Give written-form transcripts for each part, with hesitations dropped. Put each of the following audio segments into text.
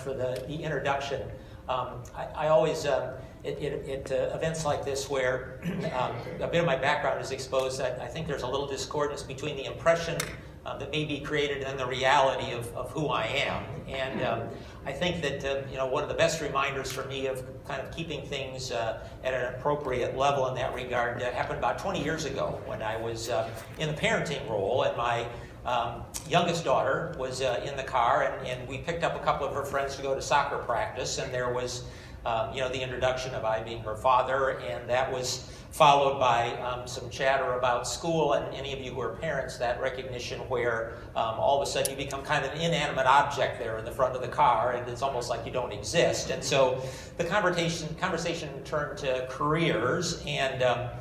for the introduction. I always, at events like this where a bit of my background is exposed, I think there's a little discordance between the impression that may be created and the reality of who I am. And I think that one of the best reminders for me of kind of keeping things at an appropriate level in that regard happened about 20 years ago when I was in the parenting role, and my youngest daughter was in the car, and we picked up a couple of her friends to go to soccer practice, and there was the introduction of I being her father, and that was followed by some chatter about school, and any of you who are parents, that recognition where all of a sudden you become kind of an inanimate object there in the front of the car, and it's almost like you don't exist. And so the conversation turned to careers, and the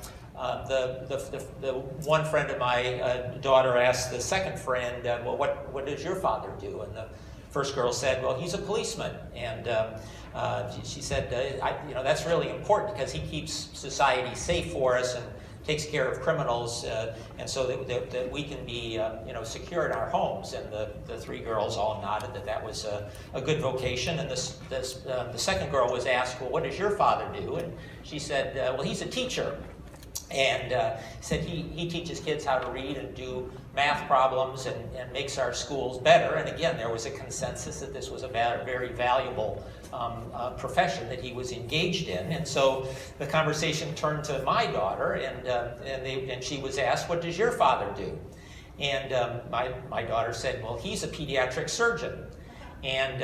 one friend of my daughter asked the second friend, well, what does your father do? And the first girl said, well, he's a policeman. And she said, that's really important because he keeps society safe for us and takes care of criminals, and so that we can be secure in our homes. And the three girls all nodded that was a good vocation. And the second girl was asked, well, what does your father do? And she said, well, he's a teacher. And said he teaches kids how to read and do math problems and makes our schools better. And again, there was a consensus that this was a very valuable profession that he was engaged in. And so the conversation turned to my daughter, and she was asked, what does your father do? And my daughter said, well, he's a pediatric surgeon. And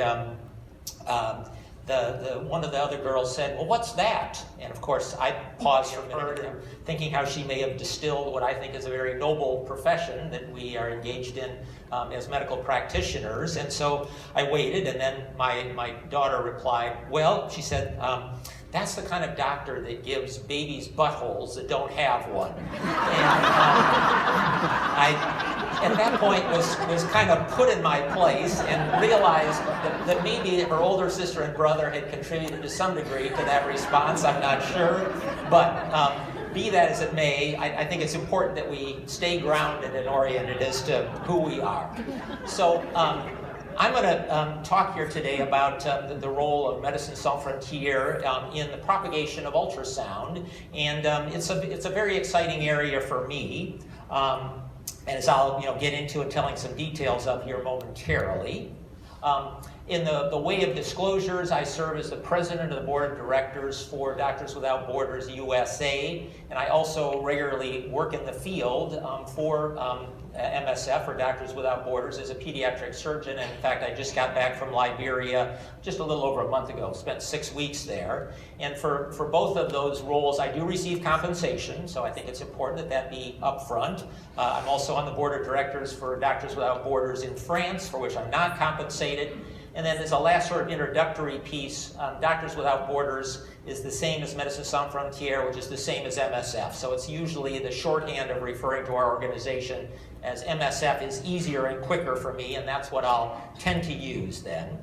one of the other girls said, well, what's that? And of course, I paused for a minute, thinking how she may have distilled what I think is a very noble profession that we are engaged in as medical practitioners. And so I waited, and then my daughter replied, well, she said, that's the kind of doctor that gives babies buttholes that don't have one. And I, at that point, was kind of put in my place and realized that maybe her older sister and brother had contributed to some degree to that response. I'm not sure. But be that as it may, I think it's important that we stay grounded and oriented as to who we are. So I'm going to talk here today about the role of Médecins Sans Frontières in the propagation of ultrasound, and it's a very exciting area for me, and as I'll get into and telling some details of here momentarily. In the way of disclosures, I serve as the president of the board of directors for Doctors Without Borders USA, and I also regularly work in the field for MSF, or Doctors Without Borders, as a pediatric surgeon. And in fact, I just got back from Liberia just a little over a month ago, spent 6 weeks there. And for both of those roles, I do receive compensation, so I think it's important that be upfront. I'm also on the board of directors for Doctors Without Borders in France, for which I'm not compensated. And then as a last sort of introductory piece, Doctors Without Borders is the same as Médecins Sans Frontières, which is the same as MSF. So it's usually the shorthand of referring to our organization as MSF is easier and quicker for me, and that's what I'll tend to use then.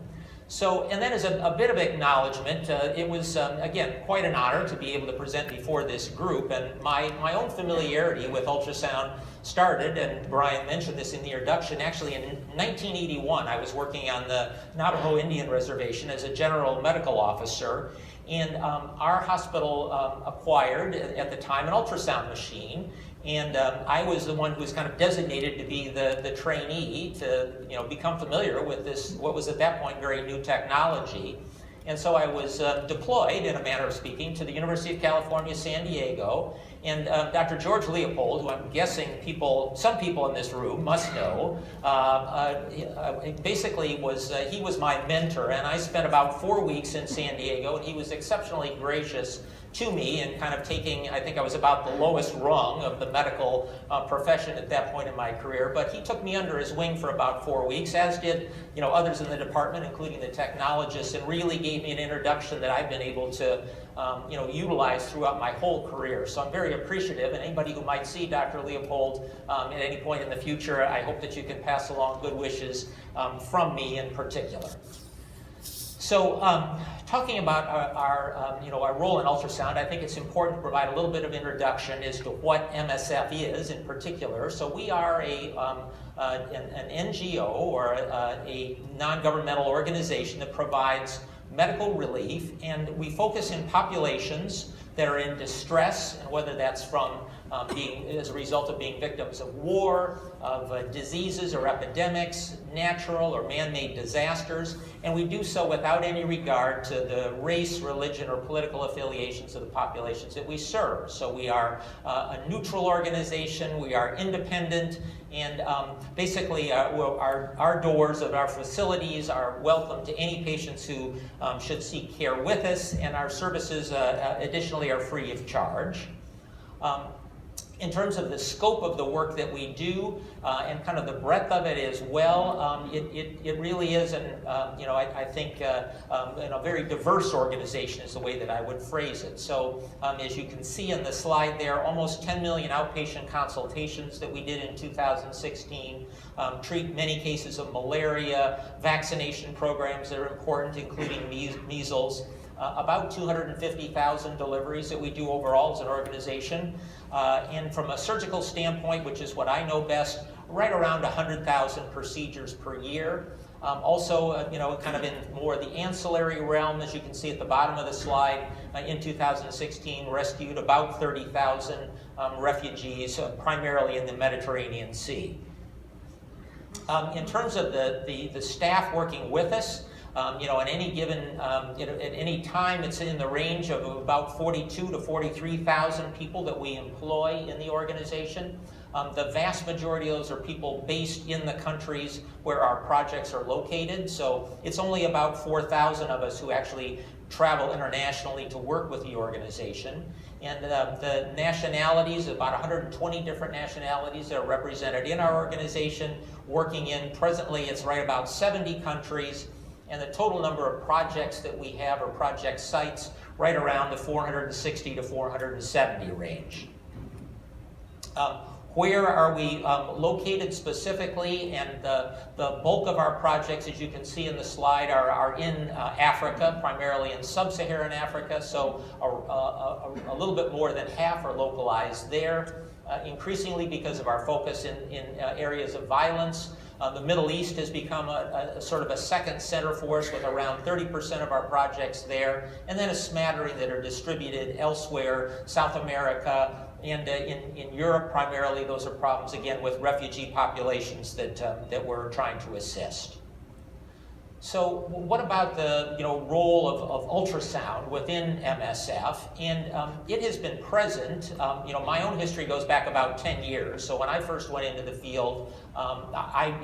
So, and then as a bit of acknowledgement, it was, again, quite an honor to be able to present before this group, and my own familiarity with ultrasound started, and Brian mentioned this in the introduction, actually in 1981. I was working on the Navajo Indian Reservation as a general medical officer, and our hospital acquired, at the time, an ultrasound machine. And I was the one who was kind of designated to be the trainee to become familiar with this, what was at that point very new technology. And so I was deployed, in a manner of speaking, to the University of California, San Diego. And Dr. George Leopold, who I'm guessing some people in this room must know, basically he was my mentor. And I spent about 4 weeks in San Diego, and he was exceptionally gracious to me and kind of taking, I think I was about the lowest rung of the medical profession at that point in my career, but he took me under his wing for about 4 weeks, as did others in the department, including the technologists, and really gave me an introduction that I've been able to utilize throughout my whole career. So I'm very appreciative, and anybody who might see Dr. Leopold at any point in the future, I hope that you can pass along good wishes from me in particular. So talking about our role in ultrasound, I think it's important to provide a little bit of introduction as to what MSF is in particular. So we are a an NGO or a non-governmental organization that provides medical relief, and we focus in populations that are in distress, and whether that's from being as a result of being victims of war, of diseases or epidemics, natural or man-made disasters, and we do so without any regard to the race, religion, or political affiliations of the populations that we serve. So we are a neutral organization, we are independent, and basically our doors of our facilities are welcome to any patients who should seek care with us, and our services additionally are free of charge. In terms of the scope of the work that we do and kind of the breadth of it as well, it really is, I think, a very diverse organization is the way that I would phrase it. So as you can see in the slide there, almost 10 million outpatient consultations that we did in 2016, treat many cases of malaria, vaccination programs that are important, including measles, about 250,000 deliveries that we do overall as an organization. And from a surgical standpoint, which is what I know best, right around 100,000 procedures per year. Also, kind of in more the ancillary realm, as you can see at the bottom of the slide, in 2016 rescued about 30,000 refugees, primarily in the Mediterranean Sea. In terms of the staff working with us, at any given, at any time, it's in the range of about 42 to 43,000 people that we employ in the organization. The vast majority of those are people based in the countries where our projects are located. So it's only about 4,000 of us who actually travel internationally to work with the organization. And the nationalities, about 120 different nationalities that are represented in our organization, working in, presently it's right about 70 countries. And the total number of projects that we have, or project sites, right around the 460 to 470 range. Where are we located specifically? And the bulk of our projects, as you can see in the slide, are in Africa, primarily in sub-Saharan Africa, so a little bit more than half are localized there, increasingly because of our focus in areas of violence. The Middle East has become a sort of a second center for us, with around 30% of our projects there, and then a smattering that are distributed elsewhere, South America, and in Europe primarily. Those are problems, again, with refugee populations that we're trying to assist. So what about the role of ultrasound within MSF? And it has been present. My own history goes back about 10 years. So when I first went into the field, I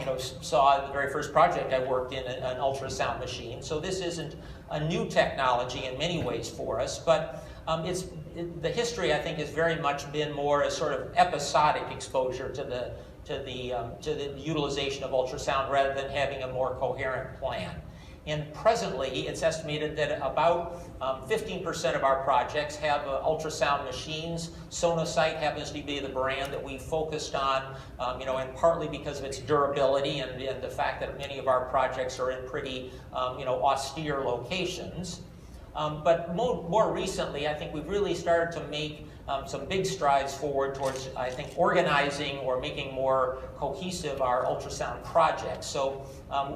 saw the very first project I worked in an ultrasound machine. So this isn't a new technology in many ways for us, but the history, I think, has very much been more a sort of episodic exposure to the utilization of ultrasound rather than having a more coherent plan. And presently, it's estimated that about 15% of our projects have ultrasound machines. Sonosite happens to be the brand that we focused on, and partly because of its durability and the fact that many of our projects are in pretty, austere locations. But more recently, I think we've really started to make some big strides forward towards, I think, organizing or making more cohesive our ultrasound projects. So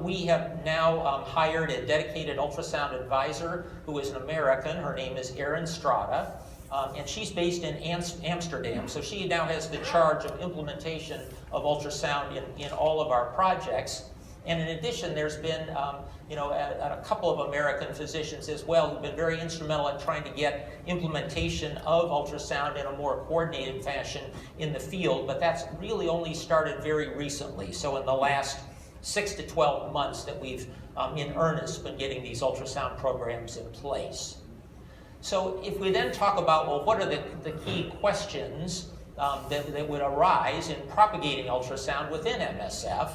we have now hired a dedicated ultrasound advisor who is an American. Her name is Erin Strada, and she's based in Amsterdam. So she now has the charge of implementation of ultrasound in all of our projects. And in addition, there's been a couple of American physicians as well who've been very instrumental in trying to get implementation of ultrasound in a more coordinated fashion in the field, but that's really only started very recently. So in the last 6 to 12 months that we've in earnest been getting these ultrasound programs in place. So if we then talk about, well, what are the key questions that would arise in propagating ultrasound within MSF?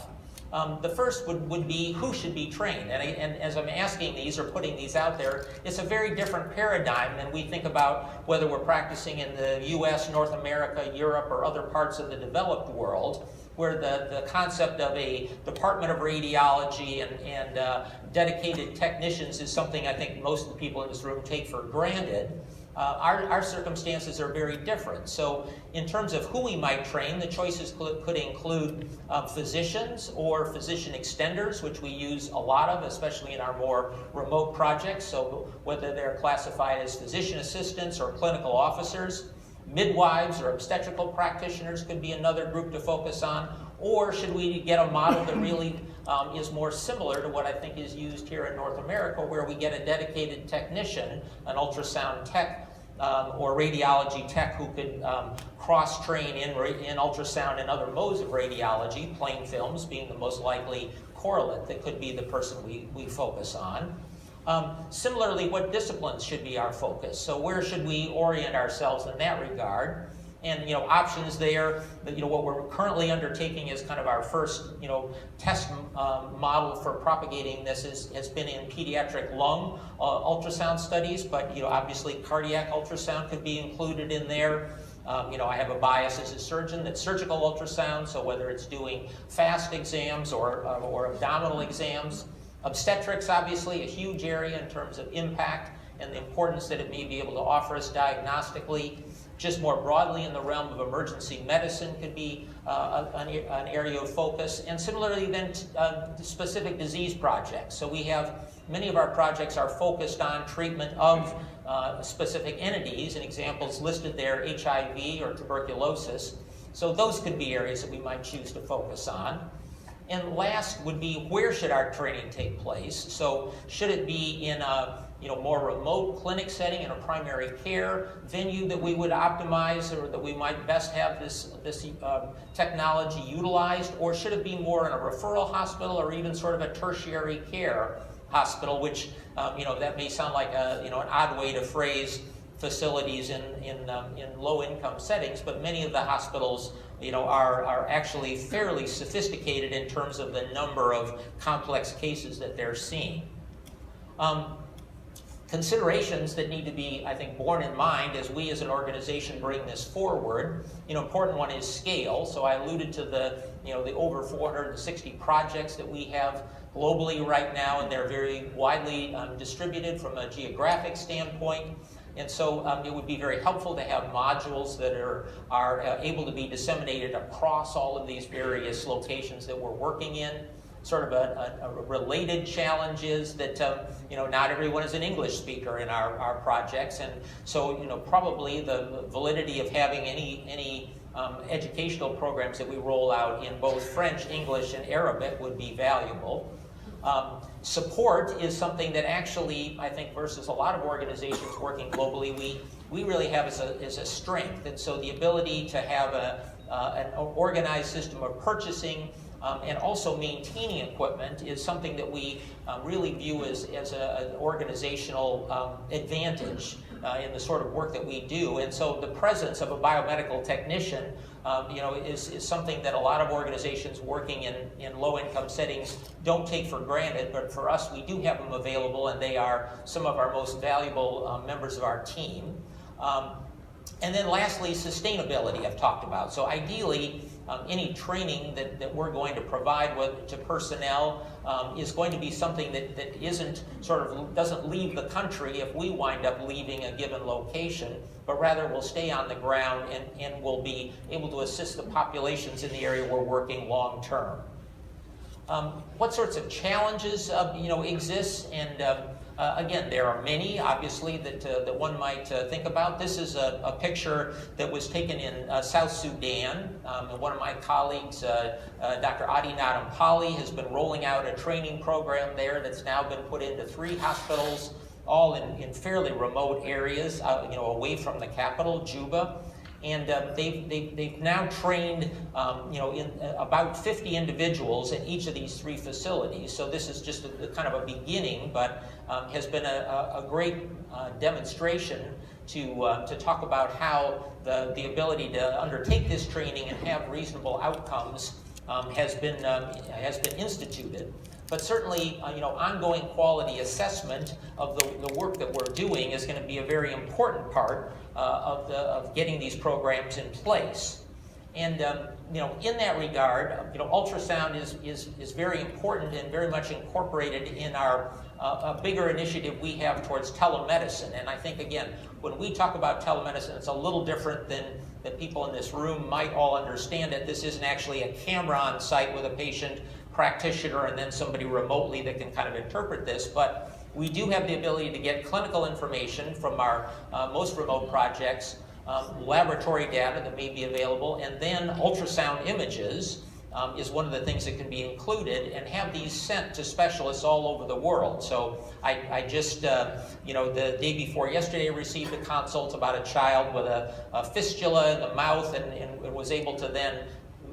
The first would be who should be trained. And as I'm asking these or putting these out there, it's a very different paradigm than we think about whether we're practicing in the US, North America, Europe, or other parts of the developed world, where the concept of a department of radiology and dedicated technicians is something I think most of the people in this room take for granted. our circumstances are very different. So in terms of who we might train, the choices could include physicians or physician extenders, which we use a lot of, especially in our more remote projects. So whether they're classified as physician assistants or clinical officers, midwives or obstetrical practitioners could be another group to focus on. Or should we get a model that really is more similar to what I think is used here in North America, where we get a dedicated technician, an ultrasound tech or radiology tech who could cross-train in ultrasound and other modes of radiology, plain films being the most likely correlate that could be the person we focus on. Similarly, what disciplines should be our focus? So where should we orient ourselves in that regard? And options there. What we're currently undertaking is kind of our first test model for propagating this has been in pediatric lung ultrasound studies, but obviously cardiac ultrasound could be included in there. I have a bias as a surgeon that surgical ultrasound, so whether it's doing fast exams or abdominal exams. Obstetrics, obviously, a huge area in terms of impact and the importance that it may be able to offer us diagnostically. Just more broadly in the realm of emergency medicine could be an area of focus. And similarly then specific disease projects. So we have, many of our projects are focused on treatment of specific entities, and examples listed there, HIV or tuberculosis. So those could be areas that we might choose to focus on. And last would be, where should our training take place? So should it be in a more remote clinic setting, in a primary care venue that we would optimize, or that we might best have this technology utilized? Or should it be more in a referral hospital or even sort of a tertiary care hospital, which that may sound like an odd way to phrase facilities in low-income settings, but many of the hospitals are actually fairly sophisticated in terms of the number of complex cases that they're seeing. Considerations that need to be, I think, borne in mind as we as an organization bring this forward. Important one is scale. So I alluded to the over 460 projects that we have globally right now, and they're very widely distributed from a geographic standpoint. And so it would be very helpful to have modules that are able to be disseminated across all of these various locations that we're working in. Sort of a related challenge is that not everyone is an English speaker in our projects, and so probably the validity of having any educational programs that we roll out in both French, English, and Arabic would be valuable. Support is something that actually, I think, versus a lot of organizations working globally, we really have as a strength. And so the ability to have an organized system of purchasing and also maintaining equipment is something that we really view as an organizational advantage in the sort of work that we do. And so the presence of a biomedical technician is something that a lot of organizations working in low-income settings don't take for granted, but for us, we do have them available, and they are some of our most valuable members of our team. And then lastly, sustainability I've talked about. So ideally, any training that we're going to provide to personnel is going to be something that doesn't leave the country if we wind up leaving a given location, but rather will stay on the ground and will be able to assist the populations in the area we're working long term. What sorts of challenges exist? And again, there are many, obviously, that one might think about. This is a picture that was taken in South Sudan. And one of my colleagues, Dr. Adi Nadampali, has been rolling out a training program there that's now been put into 3 hospitals, all in fairly remote areas, away from the capital, Juba. And they've now trained in about 50 individuals in each of these 3 facilities. So this is just a kind of a beginning, but has been a great demonstration to talk about how the ability to undertake this training and have reasonable outcomes has been instituted. But certainly, ongoing quality assessment of the work that we're doing is going to be a very important part of getting these programs in place. And in that regard, ultrasound is very important and very much incorporated in our a bigger initiative we have towards telemedicine. And I think, again, when we talk about telemedicine, it's a little different than people in this room might all understand it. This isn't actually a camera on site with a patient practitioner and then somebody remotely that can kind of interpret this, but we do have the ability to get clinical information from our most remote projects, laboratory data that may be available, and then ultrasound images is one of the things that can be included, and have these sent to specialists all over the world. So I just, the day before yesterday, received a consult about a child with a fistula in the mouth, and was able to then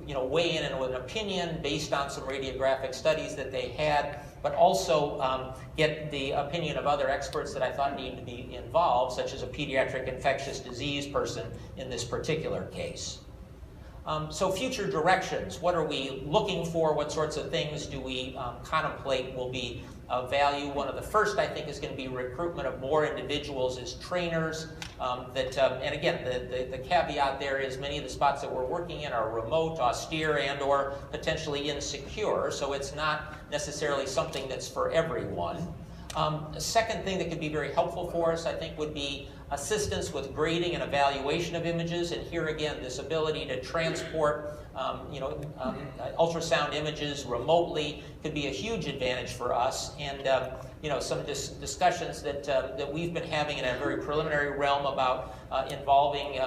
weigh in with an opinion based on some radiographic studies that they had, but also get the opinion of other experts that I thought needed to be involved, such as a pediatric infectious disease person in this particular case. So future directions, what are we looking for? What sorts of things do we contemplate will be of value? One of the first, I think, is going to be recruitment of more individuals as trainers. And again, the caveat there is many of the spots that we're working in are remote, austere, and or potentially insecure, so it's not necessarily something that's for everyone. A second thing that could be very helpful for us, I think, would be assistance with grading and evaluation of images. And here again, this ability to transport ultrasound images remotely could be a huge advantage for us. And some discussions that we've been having in a very preliminary realm about involving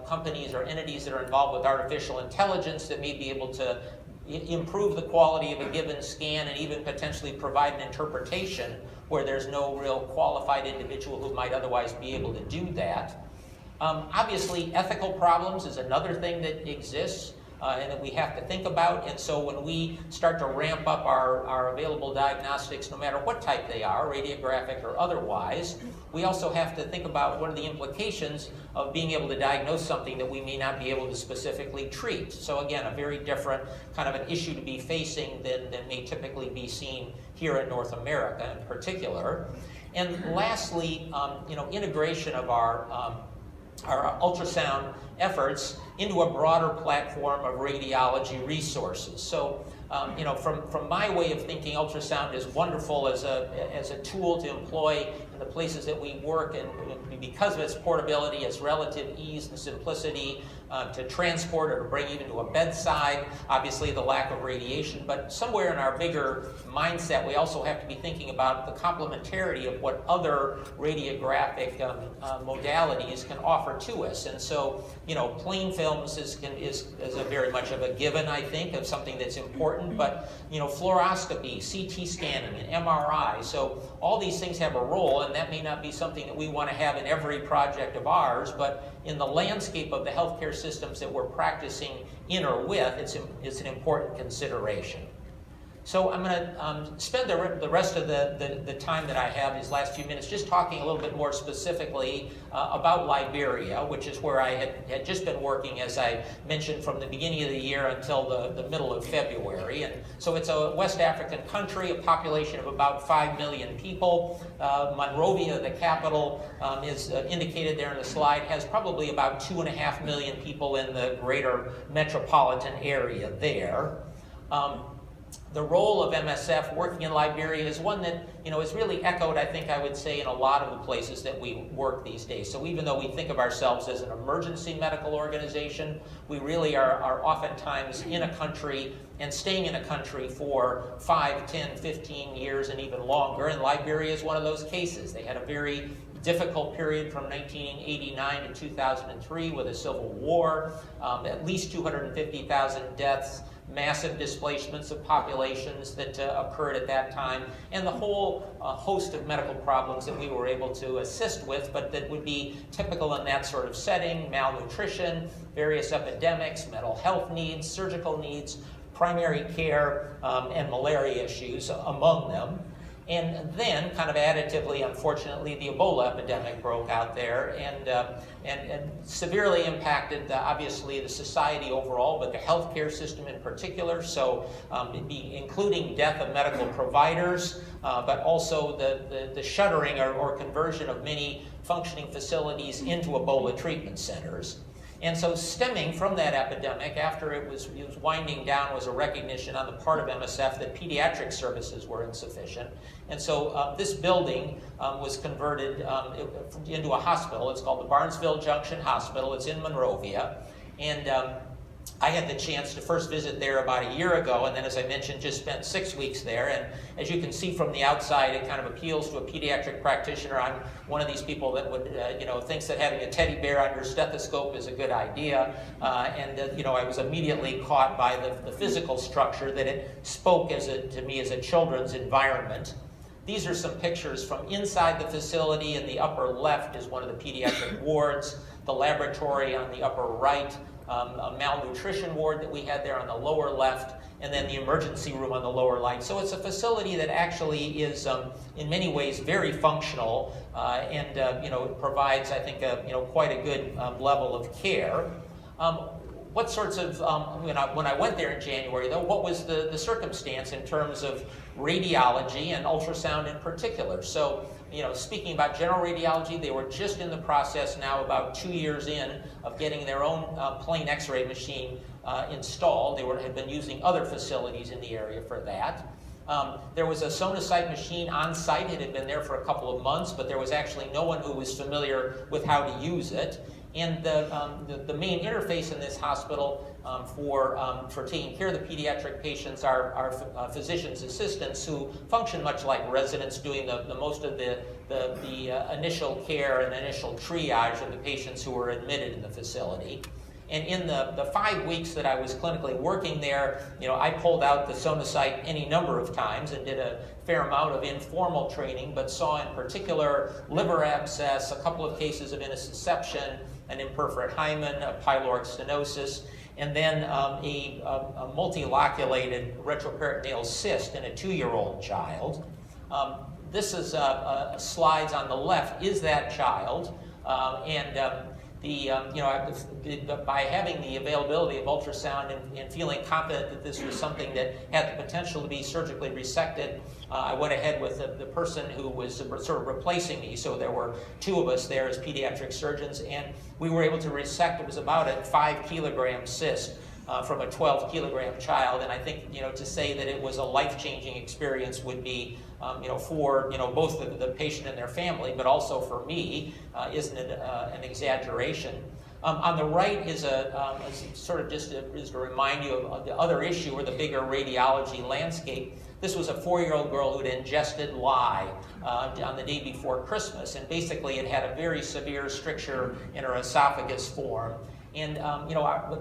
companies or entities that are involved with artificial intelligence that may be able to improve the quality of a given scan and even potentially provide an interpretation where there's no real qualified individual who might otherwise be able to do that. Obviously, ethical problems is another thing that exists and that we have to think about. And so when we start to ramp up our available diagnostics, no matter what type they are, radiographic or otherwise, we also have to think about what are the implications of being able to diagnose something that we may not be able to specifically treat. So again, a very different kind of an issue to be facing than may typically be seen here in North America in particular. And lastly, integration of our ultrasound efforts into a broader platform of radiology resources. So, from my way of thinking, ultrasound is wonderful as a tool to employ in the places that we work, and because of its portability, its relative ease and simplicity to transport or to bring even to a bedside, obviously the lack of radiation, but somewhere in our bigger mindset, we also have to be thinking about the complementarity of what other radiographic modalities can offer to us. And so, plain films is a very much of a given, I think, of something that's important, but, fluoroscopy, CT scanning, and MRI, so all these things have a role, and that may not be something that we want to have in every project of ours, but in the landscape of the healthcare systems that we're practicing in or with, it's an important consideration. So I'm going to spend the rest of the time that I have, these last few minutes, just talking a little bit more specifically about Liberia, which is where I had just been working, as I mentioned, from the beginning of the year until the middle of February. And so it's a West African country, a population of about 5 million people. Monrovia, the capital, is indicated there in the slide, has probably about 2.5 million people in the greater metropolitan area there. The role of MSF working in Liberia is one that, is really echoed, I think I would say, in a lot of the places that we work these days. So even though we think of ourselves as an emergency medical organization, we really are oftentimes in a country and staying in a country for 5, 10, 15 years and even longer. And Liberia is one of those cases. They had a very difficult period from 1989 to 2003 with a civil war, at least 250,000 deaths, massive displacements of populations that occurred at that time, and the whole host of medical problems that we were able to assist with, but that would be typical in that sort of setting: malnutrition, various epidemics, mental health needs, surgical needs, primary care, and malaria issues among them. And then, kind of additively, unfortunately, the Ebola epidemic broke out there and severely impacted, obviously, the society overall, but the healthcare system in particular. So, including death of medical providers, but also the shuttering or conversion of many functioning facilities into Ebola treatment centers. And so stemming from that epidemic, after it was winding down, was a recognition on the part of MSF that pediatric services were insufficient. And so this building was converted into a hospital. It's called the Barnesville Junction Hospital. It's in Monrovia. And I had the chance to first visit there about a year ago, and then, as I mentioned, just spent 6 weeks there. And as you can see from the outside, it kind of appeals to a pediatric practitioner. I'm one of these people that would, thinks that having a teddy bear on your stethoscope is a good idea. I was immediately caught by the physical structure, that it spoke to me as a children's environment. These are some pictures from inside the facility. In the upper left is one of the pediatric wards, the laboratory on the upper right, a malnutrition ward that we had there on the lower left, and then the emergency room on the lower right. So it's a facility that actually is, in many ways, very functional, and it provides, I think, quite a good level of care. What sorts of, when I went there in January, though, what was the circumstance in terms of radiology and ultrasound in particular? So, speaking about general radiology, they were just in the process now, about 2 years in, of getting their own plain X-ray machine installed. They had been using other facilities in the area for that. There was a sonocyte machine on site. It had been there for a couple of months, but there was actually no one who was familiar with how to use it. And the main interface in this hospital for taking care of the pediatric patients are physicians' assistants, who function much like residents, doing the most of the initial care and initial triage of the patients who were admitted in the facility. And in the 5 weeks that I was clinically working there, I pulled out the sonocyte any number of times and did a fair amount of informal training, but saw in particular liver abscess, a couple of cases of intussusception, an imperforate hymen, a pyloric stenosis, and then a multiloculated retroperitoneal cyst in a 2-year-old child. This is slides on the left is that child, by having the availability of ultrasound and feeling confident that this was something that had the potential to be surgically resected, I went ahead with the person who was sort of replacing me. So there were 2 of us there as pediatric surgeons, and we were able to resect. It was about a 5-kilogram cyst from a 12-kilogram child, and I think to say that it was a life-changing experience would be for both the patient and their family, but also for me, isn't an exaggeration. On the right is sort of just to remind you of the other issue, or the bigger radiology landscape. This was a 4-year-old girl who'd ingested lye on the day before Christmas, and basically it had a very severe stricture in her esophagus form. And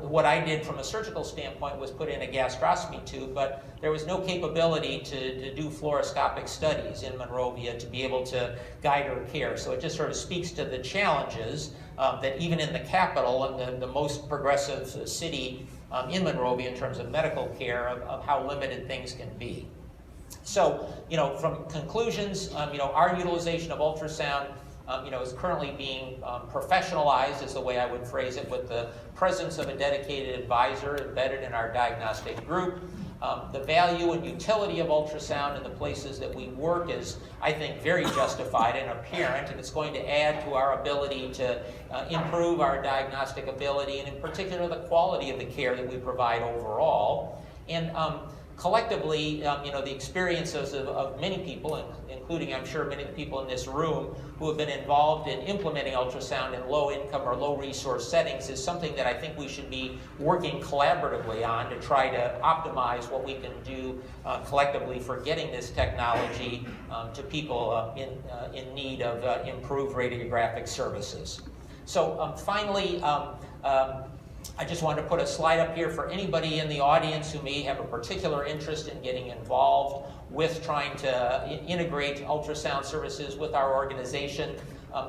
what I did from a surgical standpoint was put in a gastrostomy tube, but there was no capability to do fluoroscopic studies in Monrovia to be able to guide her care. So it just sort of speaks to the challenges that even in the capital and the most progressive city in Monrovia in terms of medical care, of how limited things can be. So, from conclusions, our utilization of ultrasound is currently being professionalized, is the way I would phrase it, with the presence of a dedicated advisor embedded in our diagnostic group. The value and utility of ultrasound in the places that we work is, I think, very justified and apparent, and it's going to add to our ability to improve our diagnostic ability, and in particular the quality of the care that we provide overall. And collectively, the experiences of many people, including, I'm sure, many of the people in this room who have been involved in implementing ultrasound in low-income or low-resource settings, is something that I think we should be working collaboratively on to try to optimize what we can do collectively for getting this technology to people in need of improved radiographic services. So finally, I just wanted to put a slide up here for anybody in the audience who may have a particular interest in getting involved with trying to integrate ultrasound services with our organization.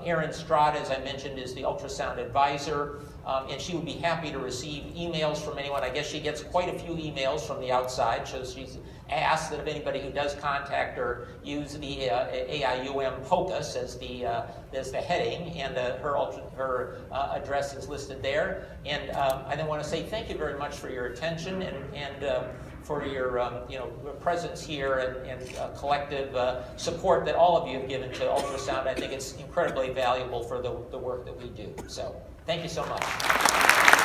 Erin Strada, as I mentioned, is the ultrasound advisor, and she would be happy to receive emails from anyone. I guess she gets quite a few emails from the outside, so she's asked that if anybody who does contact her use the AIUM POCUS as the heading, and her address is listed there. And I then want to say thank you very much for your attention and for your presence here and collective support that all of you have given to ultrasound. I think it's incredibly valuable for the work that we do. So. Thank you so much.